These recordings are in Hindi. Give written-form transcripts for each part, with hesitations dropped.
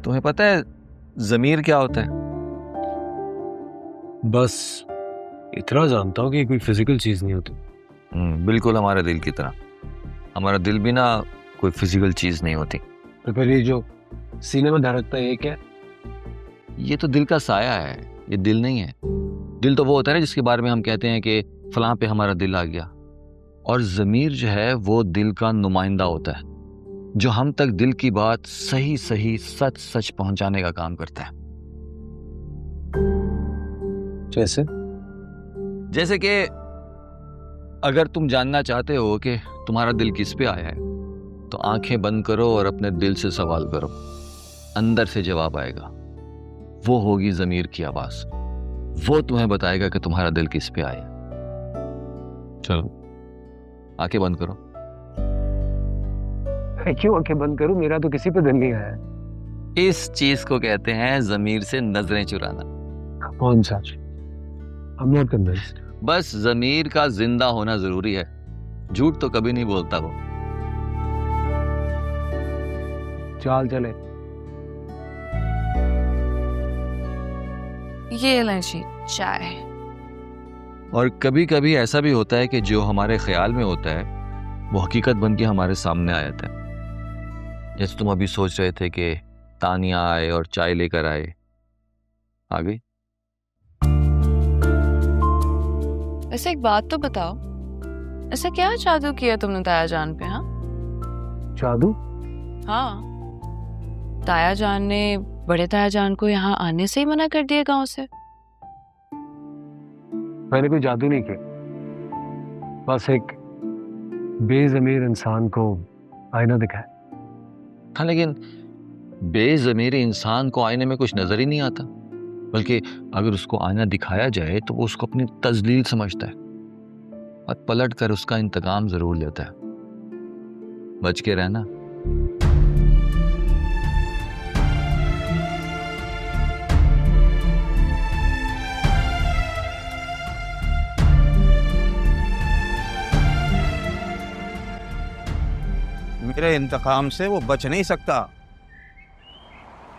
तुम्हें पता है ज़मीर क्या होता है? बस इतना जानता हूँ कि कोई फिजिकल चीज नहीं होती। बिल्कुल हमारे दिल की तरह। हमारा दिल भी ना कोई फिजिकल चीज नहीं होती। तो फिर ये जो सीने में धड़कता है ये क्या है? ये तो दिल का साया है, ये दिल नहीं है। दिल तो वो होता है ना जिसके बारे में हम कहते हैं कि फलां पे हमारा दिल आ गया। और ज़मीर जो है वो दिल का नुमाइंदा होता है, जो हम तक दिल की बात सही सही सच सच पहुंचाने का काम करता है। जैसे कि अगर तुम जानना चाहते हो कि तुम्हारा दिल किस पे आया है, तो आंखें बंद करो और अपने दिल से सवाल करो, अंदर से जवाब आएगा। वो होगी ज़मीर की आवाज, वो तुम्हें बताएगा कि तुम्हारा दिल किस पे आया। चलो आंखें बंद करो। क्यों आंखें बंद करूं? मेरा तो किसी पे दिल नहीं आया। इस चीज को कहते हैं ज़मीर से नजरें चुराना। कौन सा? I'm not convinced. बस ज़मीर का जिंदा होना जरूरी है, झूठ तो कभी नहीं बोलता वो। चाल चले। ये लें जी चाय। और कभी कभी ऐसा भी होता है कि जो हमारे ख्याल में होता है वो हकीकत बन के हमारे सामने आ जाता है। जैसे तुम अभी सोच रहे थे कि तानिया आए और चाय लेकर आए, आ गई। वैसे एक बात तो बताओ, ऐसा क्या जादू किया तुमने ताया जान पे? हाँ जादू? हाँ, ताया जान ने बड़े ताया जान को यहाँ आने से ही मना कर दिया गांव से। मैंने कोई जादू नहीं किया, बस एक बेज़मीर इंसान को आईना दिखाया। हाँ, लेकिन बेज़मीर इंसान को आईने में कुछ नजर ही नहीं आता, बल्कि अगर उसको आईना दिखाया जाए तो वो उसको अपनी तजलील समझता है और पलट कर उसका इंतकाम जरूर लेता है। बच के रहना। मेरे इंतकाम से वो बच नहीं सकता।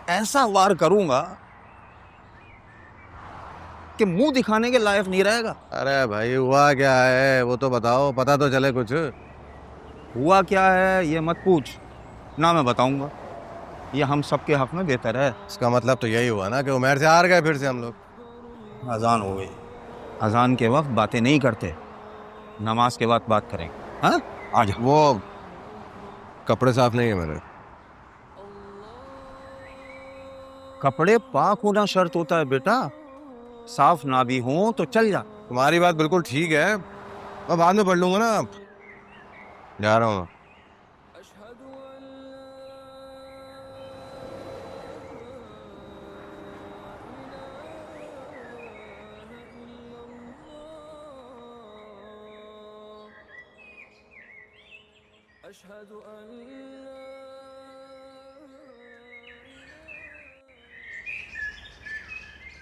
ऐसा वार करूंगा कि मुंह दिखाने के लायक नहीं रहेगा। अरे भाई हुआ क्या है वो तो बताओ, पता तो चले कुछ। हुआ क्या है ये मत पूछ, ना मैं बताऊंगा। ये हम सबके हक में बेहतर है। इसका मतलब तो यही हुआ ना कि उमर से हार गए फिर से हम लोग। अजान हो गई, अजान के वक्त बातें नहीं करते, नमाज के बाद बात करेंगे। हाँ आ जाओ। वो कपड़े साफ नहीं है मेरे। कपड़े पाक होना शर्त होता है बेटा, साफ ना भी हो तो चल जा। तुम्हारी बात बिल्कुल ठीक है, मैं बाद में पढ़ लूंगा ना। जा रहा हूँ मैं।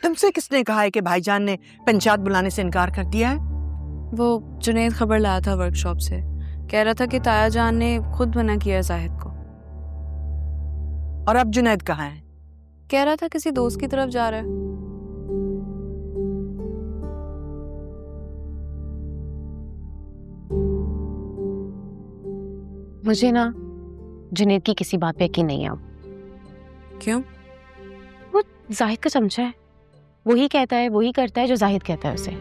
तुमसे किसने कहा है कि भाईजान ने पंचायत बुलाने से इनकार कर दिया है? वो जुनेद खबर लाया था वर्कशॉप से, कह रहा था कि ताया जान ने खुद मना किया जाहिद को। और अब जुनैद कहाँ है? कह रहा था किसी दोस्त की तरफ जा रहा है। मुझे ना जुनैद की किसी बात पे यकीन नहीं है। क्यों? वो जाहिद का चमचा है, वही कहता है वही करता है जो जाहिद कहता है उसे।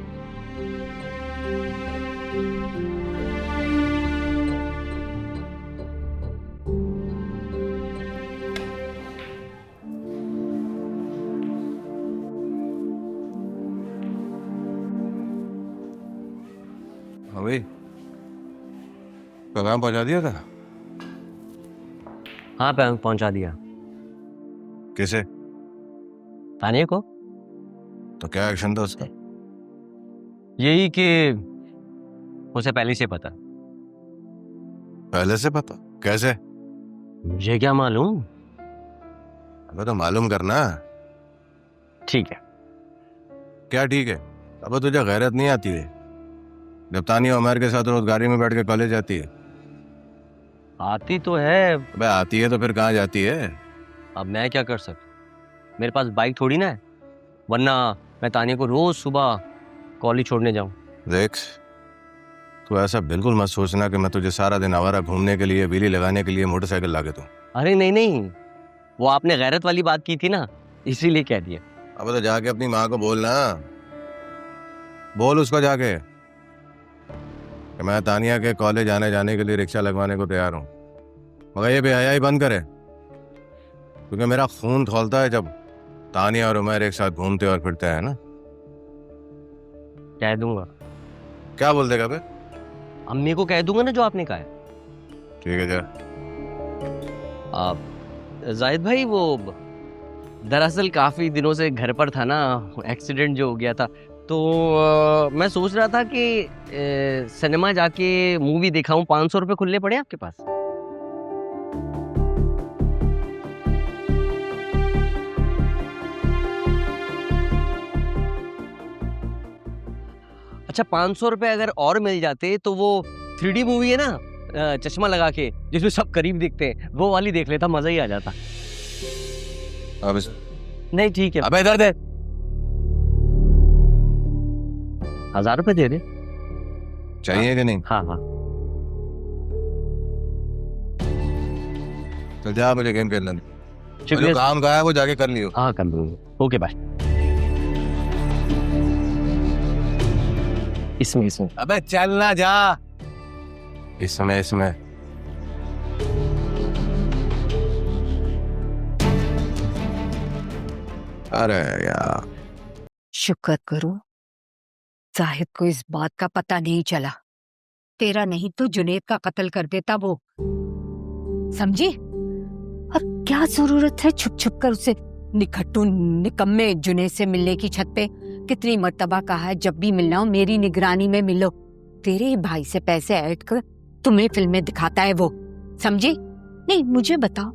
हाँ भाई, पैगाम पहुंचा दिया था? हाँ पैगाम पहुंचा दिया। किसे? तानिया को। तो क्या एक्शन था उसका? यही कि उसे पहले से पता। पहले से पता? कैसे? मुझे क्या मालूम। अबे तो मालूम करना। ठीक है। क्या ठीक है? अबे तुझे गैरत नहीं आती है? जब तानिया उमर के साथ रोज गाड़ी में बैठ के कॉलेज जाती है। आती तो है। अबे आती है तो फिर कहाँ जाती है? अब मैं क्या कर सकता, मेरे पास बाइक थोड़ी ना है, वरना मैं तानिया को रोज सुबह कॉलेज छोड़ने जाऊं। देख, तू ऐसा बिल्कुल मत सोचना कि मैं तुझे सारा दिन आवारा घूमने के लिए, बीली लगाने के लिए मोटरसाइकिल ला के दूं। अरे नहीं नहीं, वो आपने गैरत वाली बात की थी ना, इसीलिए कह दिया। अब तो जाके अपनी माँ को बोलना, बोल उसको जाके कि मैं तानिया के कॉलेज आने जाने के लिए रिक्शा लगवाने को तैयार हूँ, मगर ये बेहयाई बंद करे, क्योंकि मेरा खून खौलता है जब तानिया और उमर एक साथ घूमते और फिरते हैं ना। कह दूंगा। क्या बोल देगा बे? अम्मी को कह दूंगा ना जो आपने कहा है। ठीक है, जा। आप जाहिद भाई, वो दरअसल काफ़ी दिनों से घर पर था ना, एक्सीडेंट जो हो गया था, तो मैं सोच रहा था कि सिनेमा जाके मूवी देखा हूँ। 500 रुपये खुले पड़े आपके पास? अच्छा, 500 रुपये अगर और मिल जाते तो वो 3D मूवी है ना, चश्मा लगा के जिसमें सब करीब दिखते हैं, वो वाली देख लेता, मजा ही आ जाता। अब इस... नहीं ठीक है। अबे इधर दे। 1000 रुपये दे दे। चाहिए कि नहीं? हाँ हाँ। तो जा, मुझे गेम खेलना। जो शुक्रिया। काम का है वो जाके कर लियो। हाँ कर लूंगा। Okay bye. इसमें अबे चल ना, जा। इसमें अरे यार, शुक्र करो जाहिद को इस बात का पता नहीं चला, तेरा नहीं तो जुनेद का कत्ल कर देता वो, समझी? और क्या जरूरत है छुप छुप कर उसे निखट्टू निकम्मे जुनेद से मिलने की छत पे? कितनी मर्तबा कहा है जब भी मिलना हो मेरी निगरानी में मिलो। तेरे ही भाई से पैसे ऐड कर तुम्हें फिल्में दिखाता है वो, समझी? नहीं मुझे बताओ,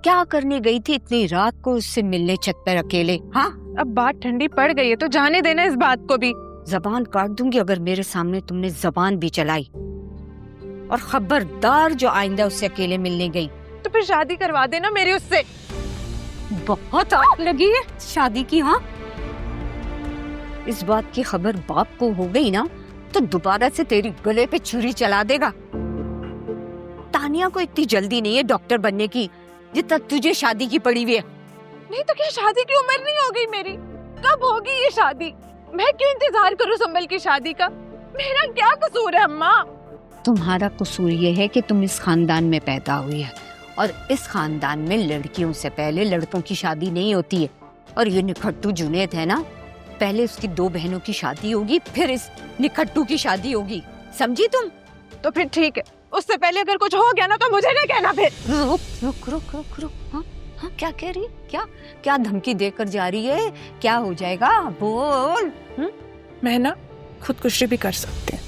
क्या करने गई थी इतनी रात को उससे मिलने छत पर अकेले? हाँ, अब बात ठंडी पड़ गई है तो जाने देना इस बात को भी। जबान काट दूंगी अगर मेरे सामने तुमने जबान भी चलाई। और खबरदार जो आइंदा उससे अकेले मिलने गई तो फिर शादी करवा देना मेरी उससे। बहुत आग लगी है शादी की। हाँ, इस बात की खबर बाप को हो गई ना तो दोबारा से तेरी गले पे छुरी चला देगा। तानिया को इतनी जल्दी नहीं है डॉक्टर बनने की जितना तुझे शादी की पड़ी हुई है। नहीं तो क्या शादी की उम्र नहीं हो गई मेरी? कब होगी ये शादी? मैं क्यों इंतजार करूं संभल की शादी का? मेरा क्या कसूर है अम्मा? तुम्हारा कसूर ये है कि तुम इस खानदान में पैदा हुई है और इस खानदान में लड़कियों से पहले लड़कों की शादी नहीं होती है। और ये निखट्टू जुनेद है ना, पहले उसकी 2 बहनों की शादी होगी, फिर इस निखट्टू की शादी होगी, समझी तुम? तो फिर ठीक है, उससे पहले अगर कुछ हो गया ना तो मुझे ना कहना फिर। रुक रुक रुक रुक रुक। हाँ हाँ, क्या कह रही है? क्या धमकी देकर जा रही है? क्या हो जाएगा? बोल। मैं ना खुदकुशी भी कर सकती हूँ।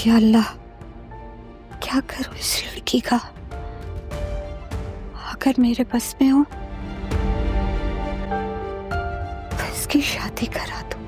या अल्लाह, क्या करूं इस लड़की का? अगर मेरे बस में हो तो इसकी शादी करा दो।